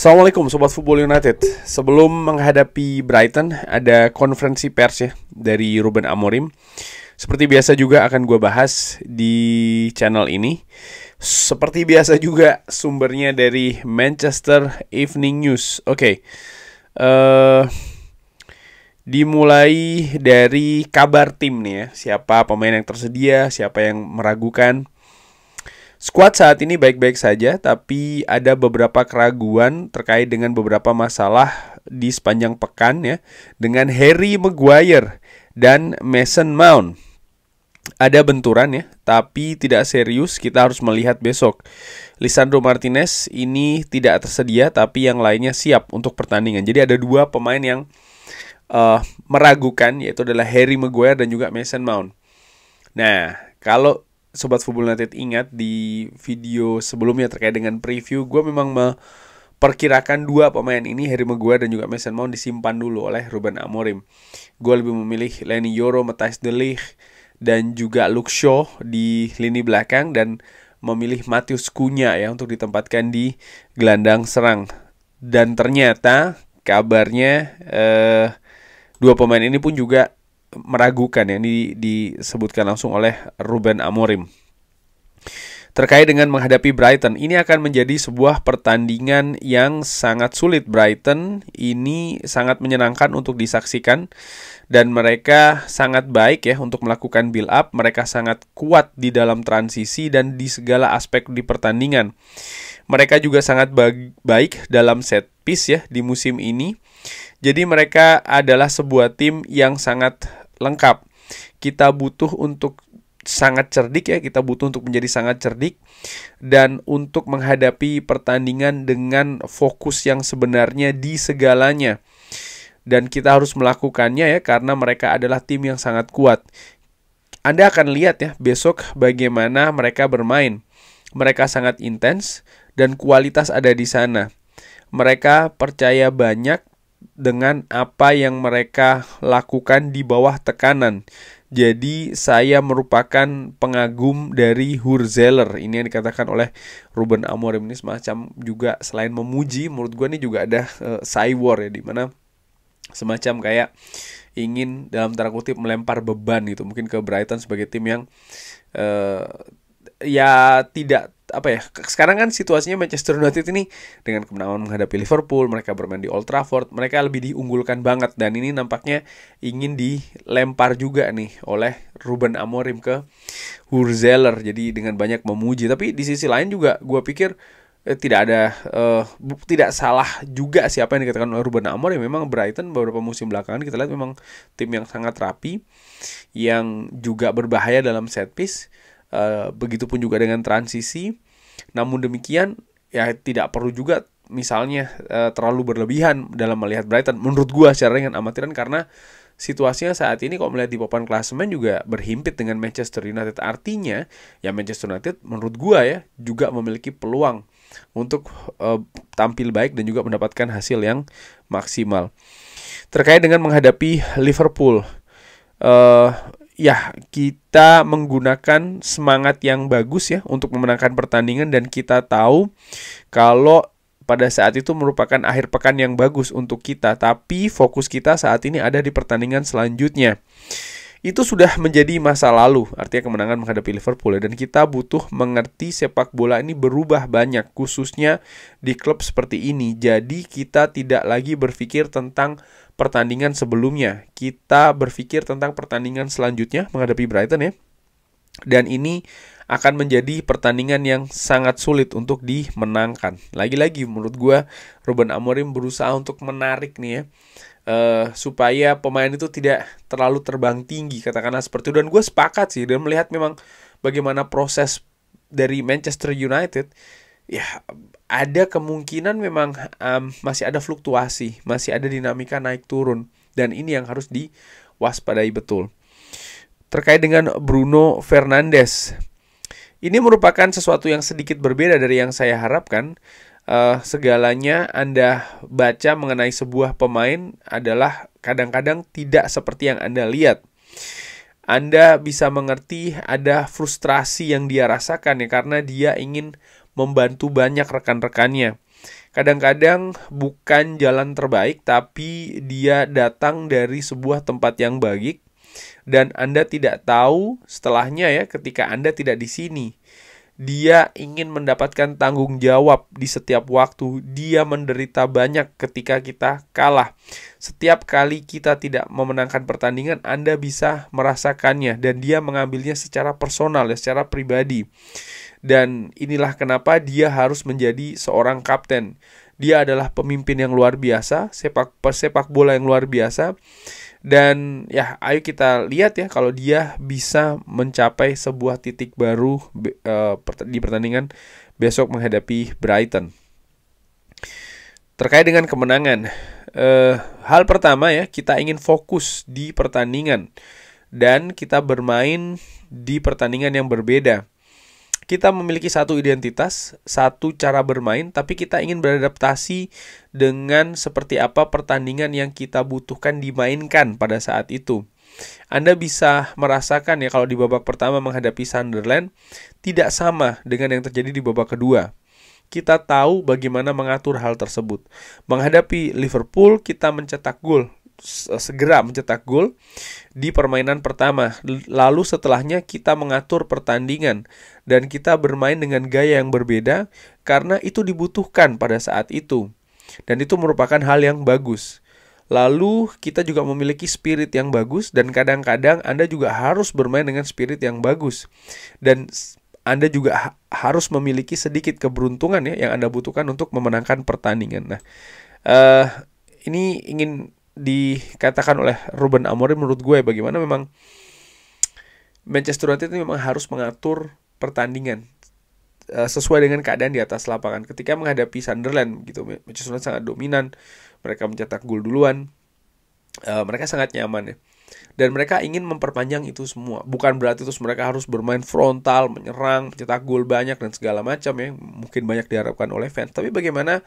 Assalamualaikum Sobat Football United. Sebelum menghadapi Brighton, ada konferensi pers ya dari Ruben Amorim. Seperti biasa juga akan gue bahas di channel ini. Seperti biasa juga sumbernya dari Manchester Evening News. Dimulai dari kabar tim nih ya. Siapa pemain yang tersedia, siapa yang meragukan. Skuad saat ini baik-baik saja, tapi ada beberapa keraguan terkait dengan beberapa masalah di sepanjang pekan ya, dengan Harry Maguire dan Mason Mount. Ada benturan ya, tapi tidak serius, kita harus melihat besok. Lisandro Martinez ini tidak tersedia, tapi yang lainnya siap untuk pertandingan. Jadi ada dua pemain yang meragukan, yaitu adalah Harry Maguire dan juga Mason Mount. Nah, kalau Sobat Football United ingat di video sebelumnya terkait dengan preview, gue memang memperkirakan dua pemain ini, Harry Maguire dan juga Mason Mount, disimpan dulu oleh Ruben Amorim. Gue lebih memilih Leny Yoro, Matthijs de Ligt, dan juga Luke Shaw di lini belakang, dan memilih Matheus Cunha ya untuk ditempatkan di gelandang serang. Dan ternyata kabarnya dua pemain ini pun juga meragukan ya, disebutkan langsung oleh Ruben Amorim. Terkait dengan menghadapi Brighton, ini akan menjadi sebuah pertandingan yang sangat sulit. Brighton ini sangat menyenangkan untuk disaksikan dan mereka sangat baik ya untuk melakukan build up. Mereka sangat kuat di dalam transisi dan di segala aspek di pertandingan. Mereka juga sangat baik dalam set piece ya di musim ini. Jadi mereka adalah sebuah tim yang sangat lengkap. Kita butuh untuk sangat cerdik ya, kita butuh untuk menjadi sangat cerdik dan untuk menghadapi pertandingan dengan fokus yang sebenarnya di segalanya. Dan kita harus melakukannya ya, karena mereka adalah tim yang sangat kuat. Anda akan lihat ya besok bagaimana mereka bermain. Mereka sangat intens dan kualitas ada di sana. Mereka percaya banyak dengan apa yang mereka lakukan di bawah tekanan. Jadi saya merupakan pengagum dari Hurzeler. Ini yang dikatakan oleh Ruben Amorim. Ini semacam juga selain memuji, menurut gue ini juga ada cywar ya, dimana semacam kayak ingin dalam tanda kutip melempar beban gitu, mungkin ke Brighton sebagai tim yang ya tidak sekarang kan situasinya Manchester United ini dengan kemenangan menghadapi Liverpool, mereka bermain di Old Trafford, mereka lebih diunggulkan banget, dan ini nampaknya ingin dilempar juga nih oleh Ruben Amorim ke Hurzeler, jadi dengan banyak memuji. Tapi di sisi lain juga gue pikir tidak salah juga siapa yang dikatakan oleh Ruben Amorim. Memang Brighton beberapa musim belakangan kita lihat memang tim yang sangat rapi, yang juga berbahaya dalam set piece. Begitupun juga dengan transisi. Namun demikian ya tidak perlu juga misalnya terlalu berlebihan dalam melihat Brighton menurut gua secara dengan amatiran, karena situasinya saat ini kalau melihat di papan klasemen juga berhimpit dengan Manchester United. Artinya ya Manchester United menurut gua ya juga memiliki peluang untuk tampil baik dan juga mendapatkan hasil yang maksimal. Terkait dengan menghadapi Liverpool, ya, kita menggunakan semangat yang bagus ya untuk memenangkan pertandingan, dan kita tahu kalau pada saat itu merupakan akhir pekan yang bagus untuk kita, tapi fokus kita saat ini ada di pertandingan selanjutnya. Itu sudah menjadi masa lalu, artinya kemenangan menghadapi Liverpool ya, dan kita butuh mengerti sepak bola ini berubah banyak, khususnya di klub seperti ini. Jadi kita tidak lagi berpikir tentang pertandingan sebelumnya, kita berpikir tentang pertandingan selanjutnya menghadapi Brighton ya. Dan ini akan menjadi pertandingan yang sangat sulit untuk dimenangkan. Lagi-lagi menurut gue Ruben Amorim berusaha untuk menarik nih ya, supaya pemain itu tidak terlalu terbang tinggi, katakanlah seperti itu. Dan gue sepakat sih, dan melihat memang bagaimana proses dari Manchester United, ya ada kemungkinan memang masih ada fluktuasi, masih ada dinamika naik turun, dan ini yang harus diwaspadai betul. Terkait dengan Bruno Fernandes, ini merupakan sesuatu yang sedikit berbeda dari yang saya harapkan. Segalanya Anda baca mengenai sebuah pemain adalah kadang-kadang tidak seperti yang Anda lihat. Anda bisa mengerti ada frustrasi yang dia rasakan ya, karena dia ingin membantu banyak rekan-rekannya. Kadang-kadang bukan jalan terbaik, tapi dia datang dari sebuah tempat yang baik, dan Anda tidak tahu setelahnya ya, ketika Anda tidak di sini. Dia ingin mendapatkan tanggung jawab di setiap waktu. Dia menderita banyak ketika kita kalah. Setiap kali kita tidak memenangkan pertandingan, Anda bisa merasakannya, dan dia mengambilnya secara personal, ya, secara pribadi. Dan inilah kenapa dia harus menjadi seorang kapten. Dia adalah pemimpin yang luar biasa, sepak bola yang luar biasa. Dan ya, ayo kita lihat ya kalau dia bisa mencapai sebuah titik baru di pertandingan besok menghadapi Brighton. Terkait dengan kemenangan, hal pertama ya, kita ingin fokus di pertandingan dan kita bermain di pertandingan yang berbeda. Kita memiliki satu identitas, satu cara bermain, tapi kita ingin beradaptasi dengan seperti apa pertandingan yang kita butuhkan dimainkan pada saat itu. Anda bisa merasakan ya kalau di babak pertama menghadapi Sunderland tidak sama dengan yang terjadi di babak kedua. Kita tahu bagaimana mengatur hal tersebut. Menghadapi Liverpool, kita segera mencetak gol di permainan pertama. Lalu setelahnya kita mengatur pertandingan dan kita bermain dengan gaya yang berbeda karena itu dibutuhkan pada saat itu. Dan itu merupakan hal yang bagus. Lalu kita juga memiliki spirit yang bagus, dan kadang-kadang Anda juga harus bermain dengan spirit yang bagus. Dan Anda juga harus memiliki sedikit keberuntungan ya yang Anda butuhkan untuk memenangkan pertandingan. Nah, ini ingin dikatakan oleh Ruben Amorim menurut gue bagaimana memang Manchester United itu memang harus mengatur pertandingan sesuai dengan keadaan di atas lapangan. Ketika menghadapi Sunderland gitu, Manchester United sangat dominan, mereka mencetak gol duluan, mereka sangat nyaman ya. Dan mereka ingin memperpanjang itu semua. Bukan berarti terus mereka harus bermain frontal, menyerang, mencetak gol banyak dan segala macam ya. Mungkin banyak diharapkan oleh fans. Tapi bagaimana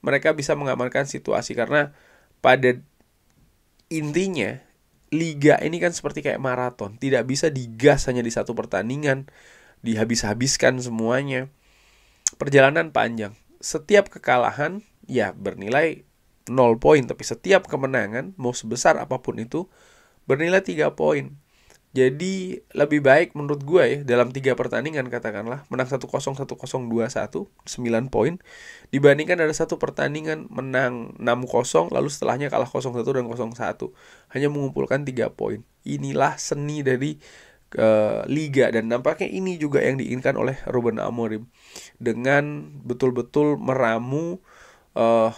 mereka bisa mengamankan situasi, karena pada intinya liga ini kan seperti kayak maraton, tidak bisa digas hanya di satu pertandingan, dihabis-habiskan semuanya. Perjalanan panjang. Setiap kekalahan ya bernilai 0 poin, tapi setiap kemenangan mau sebesar apapun itu bernilai 3 poin. Jadi lebih baik menurut gue ya, dalam 3 pertandingan katakanlah menang 1-0, 1-0, 2-1, 9 poin, dibandingkan ada satu pertandingan menang 6-0 lalu setelahnya kalah 0-1 dan 0-1, hanya mengumpulkan 3 poin. Inilah seni dari liga, dan nampaknya ini juga yang diinginkan oleh Ruben Amorim dengan betul-betul meramu,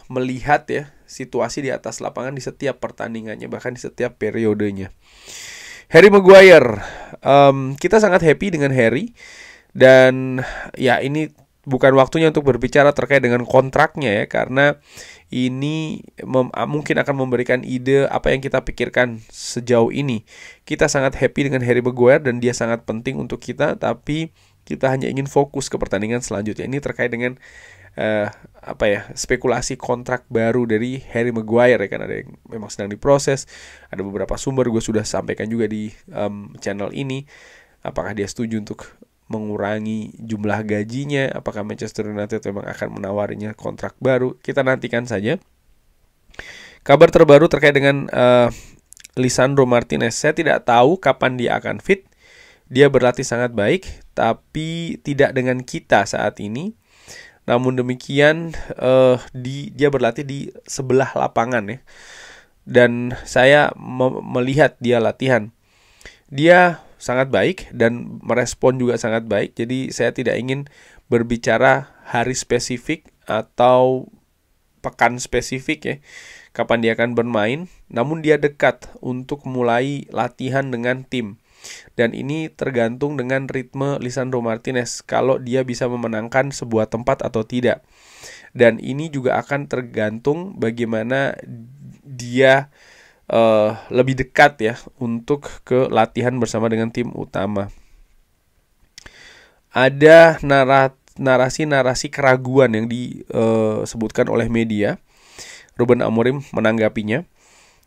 melihat ya situasi di atas lapangan di setiap pertandingannya, bahkan di setiap periodenya. Harry Maguire, kita sangat happy dengan Harry, dan ya ini bukan waktunya untuk berbicara terkait dengan kontraknya ya, karena ini mungkin akan memberikan ide apa yang kita pikirkan sejauh ini. Kita sangat happy dengan Harry Maguire dan dia sangat penting untuk kita, tapi kita hanya ingin fokus ke pertandingan selanjutnya. Ini terkait dengan spekulasi kontrak baru dari Harry Maguire ya, kan ada yang memang sedang diproses. Ada beberapa sumber gue sudah sampaikan juga di channel ini. Apakah dia setuju untuk mengurangi jumlah gajinya? Apakah Manchester United memang akan menawarinya kontrak baru? Kita nantikan saja. Kabar terbaru terkait dengan Lisandro Martinez, saya tidak tahu kapan dia akan fit. Dia berlatih sangat baik, tapi tidak dengan kita saat ini. Namun demikian dia berlatih di sebelah lapangan ya. Dan saya melihat dia latihan. Dia sangat baik dan merespon juga sangat baik. Jadi saya tidak ingin berbicara hari spesifik atau pekan spesifik ya, kapan dia akan bermain. Namun dia dekat untuk mulai latihan dengan tim. Dan ini tergantung dengan ritme Lisandro Martinez, kalau dia bisa memenangkan sebuah tempat atau tidak. Dan ini juga akan tergantung bagaimana dia lebih dekat ya untuk ke latihan bersama dengan tim utama. Ada narasi-narasi keraguan yang disebutkan oleh media. Ruben Amorim menanggapinya,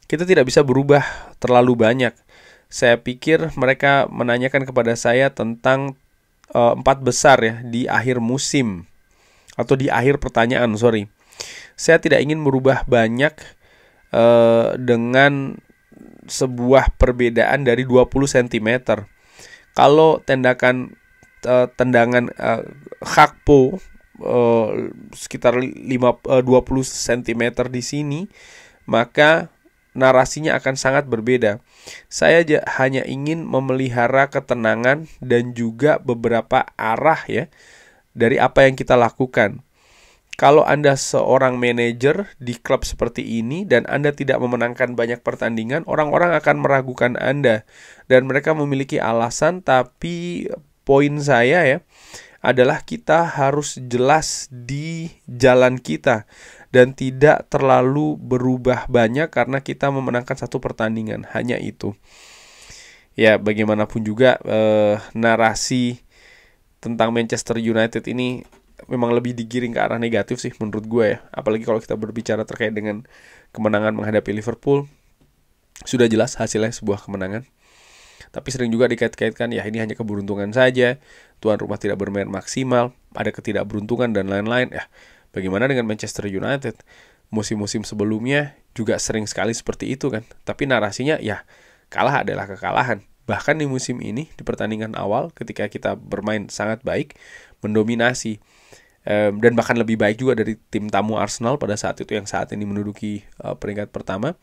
kita tidak bisa berubah terlalu banyak. Saya pikir mereka menanyakan kepada saya tentang 4 besar ya di akhir musim, atau di akhir pertanyaan, sorry. Saya tidak ingin merubah banyak dengan sebuah perbedaan dari 20 cm. Kalau tendangan Gakpo sekitar 20 cm di sini, maka narasinya akan sangat berbeda. Saya hanya ingin memelihara ketenangan dan juga beberapa arah ya dari apa yang kita lakukan. Kalau Anda seorang manajer di klub seperti ini dan Anda tidak memenangkan banyak pertandingan, orang-orang akan meragukan Anda dan mereka memiliki alasan. Tapi poin saya ya adalah kita harus jelas di jalan kita dan tidak terlalu berubah banyak karena kita memenangkan satu pertandingan. Hanya itu. Ya, bagaimanapun juga narasi tentang Manchester United ini memang lebih digiring ke arah negatif sih menurut gue ya. Apalagi kalau kita berbicara terkait dengan kemenangan menghadapi Liverpool. Sudah jelas hasilnya sebuah kemenangan. Tapi sering juga dikait-kaitkan ya ini hanya keberuntungan saja, tuan rumah tidak bermain maksimal, ada ketidakberuntungan dan lain-lain. Ya, bagaimana dengan Manchester United? Musim-musim sebelumnya juga sering sekali seperti itu kan. Tapi narasinya ya kalah adalah kekalahan. Bahkan di musim ini, di pertandingan awal ketika kita bermain sangat baik, mendominasi, dan bahkan lebih baik juga dari tim tamu Arsenal pada saat itu yang saat ini menduduki peringkat pertama.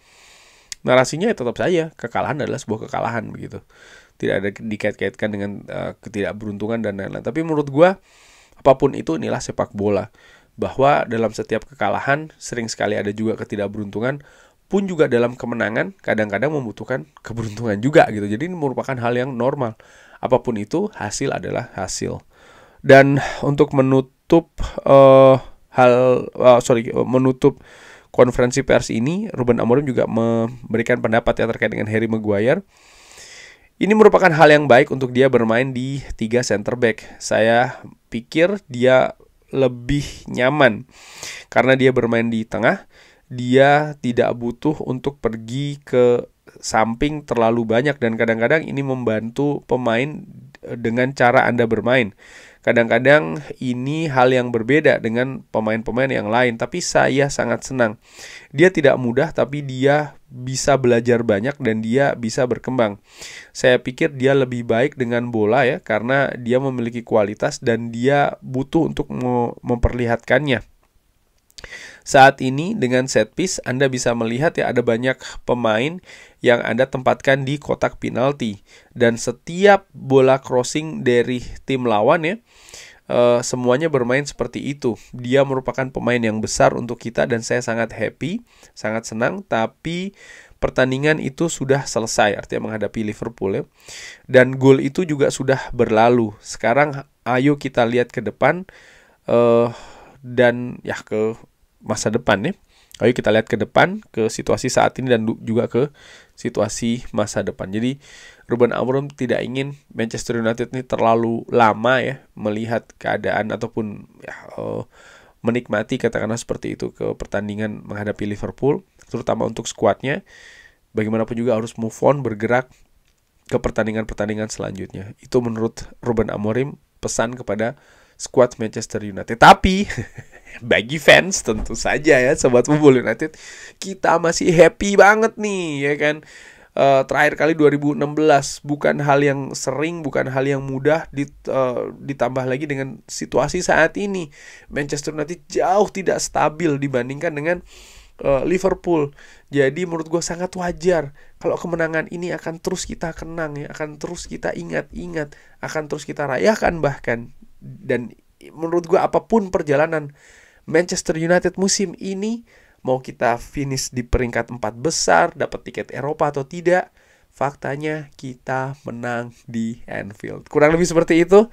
Narasinya ya tetap saja kekalahan adalah sebuah kekalahan begitu. Tidak ada dikait-kaitkan dengan ketidakberuntungan dan lain-lain. Tapi menurut gua apapun itu inilah sepak bola. Bahwa dalam setiap kekalahan sering sekali ada juga ketidakberuntungan, pun juga dalam kemenangan kadang-kadang membutuhkan keberuntungan juga gitu. Jadi ini merupakan hal yang normal. Apapun itu hasil adalah hasil. Dan untuk menutup menutup konferensi pers ini, Ruben Amorim juga memberikan pendapat ya terkait dengan Harry Maguire. Ini merupakan hal yang baik untuk dia bermain di 3 center back. Saya pikir dia lebih nyaman karena dia bermain di tengah. Dia tidak butuh untuk pergi ke samping terlalu banyak dan kadang-kadang ini membantu pemain dengan cara Anda bermain. Kadang-kadang ini hal yang berbeda dengan pemain-pemain yang lain, tapi saya sangat senang. Dia tidak mudah, tapi dia bisa belajar banyak dan dia bisa berkembang. Saya pikir dia lebih baik dengan bola ya, karena dia memiliki kualitas dan dia butuh untuk memperlihatkannya. Saat ini dengan set piece Anda bisa melihat ya ada banyak pemain yang Anda tempatkan di kotak penalti. Dan setiap bola crossing dari tim lawan ya, semuanya bermain seperti itu. Dia merupakan pemain yang besar untuk kita dan saya sangat happy, sangat senang. Tapi pertandingan itu sudah selesai, artinya menghadapi Liverpool ya. Dan gol itu juga sudah berlalu. Sekarang ayo kita lihat ke depan dan ya ke masa depan ya. Ayo kita lihat ke depan, ke situasi saat ini dan juga ke situasi masa depan. Jadi Ruben Amorim tidak ingin Manchester United ini terlalu lama ya melihat keadaan ataupun ya, menikmati katakanlah seperti itu ke pertandingan menghadapi Liverpool, terutama untuk skuadnya. Bagaimanapun juga harus move on, bergerak ke pertandingan-pertandingan selanjutnya. Itu menurut Ruben Amorim pesan kepada skuad Manchester United. Tapi bagi fans tentu saja ya Sobat Football United, kita masih happy banget nih ya kan. Terakhir kali 2016, bukan hal yang sering, bukan hal yang mudah, ditambah lagi dengan situasi saat ini Manchester United jauh tidak stabil dibandingkan dengan Liverpool. Jadi menurut gue sangat wajar kalau kemenangan ini akan terus kita kenang ya, akan terus kita ingat-ingat, akan terus kita rayakan bahkan. Dan menurut gue apapun perjalanan Manchester United musim ini, mau kita finish di peringkat 4 besar, dapat tiket Eropa atau tidak, faktanya kita menang di Anfield. Kurang lebih seperti itu.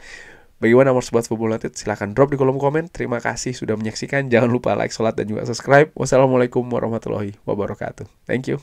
Bagaimana menurut Sobat Football United? Silahkan drop di kolom komen. Terima kasih sudah menyaksikan. Jangan lupa like, sholat, dan juga subscribe. Wassalamualaikum warahmatullahi wabarakatuh. Thank you.